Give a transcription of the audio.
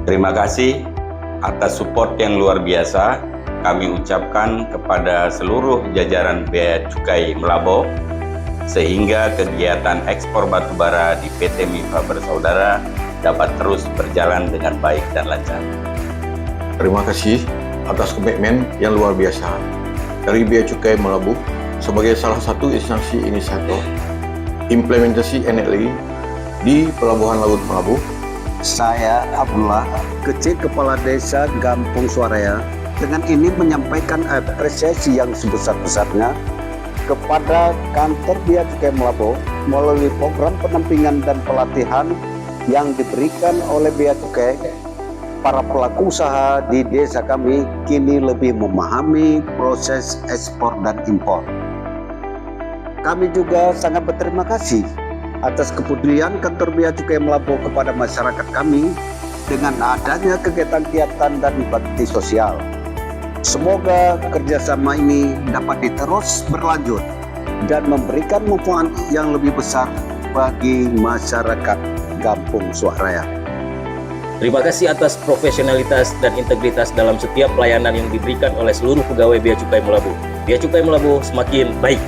Terima kasih atas support yang luar biasa kami ucapkan kepada seluruh jajaran Bea Cukai Meulaboh, sehingga kegiatan ekspor batubara di PT Mifa Bersaudara dapat terus berjalan dengan baik dan lancar. Terima kasih atas komitmen yang luar biasa dari Bea Cukai Meulaboh sebagai salah satu instansi inisiator implementasi NLI di Pelabuhan Laut Meulaboh. Saya Abdullah, Kepala Desa Gampung Suaraya, dengan ini menyampaikan apresiasi yang sebesar-besarnya kepada kantor Bea Cukai Meulaboh melalui program pendampingan dan pelatihan yang diberikan oleh Bea Cukai. Para pelaku usaha di desa kami kini lebih memahami proses ekspor dan impor. Kami juga sangat berterima kasih atas kepedulian kantor Bea Cukai Meulaboh kepada masyarakat kami dengan adanya kegiatan-kegiatan dan bakti sosial. Semoga kerjasama ini dapat terus berlanjut dan memberikan manfaat yang lebih besar bagi masyarakat Gampung Suaraya. Terima kasih atas profesionalitas dan integritas dalam setiap pelayanan yang diberikan oleh seluruh pegawai Bea Cukai Meulaboh. Bea Cukai Meulaboh semakin baik.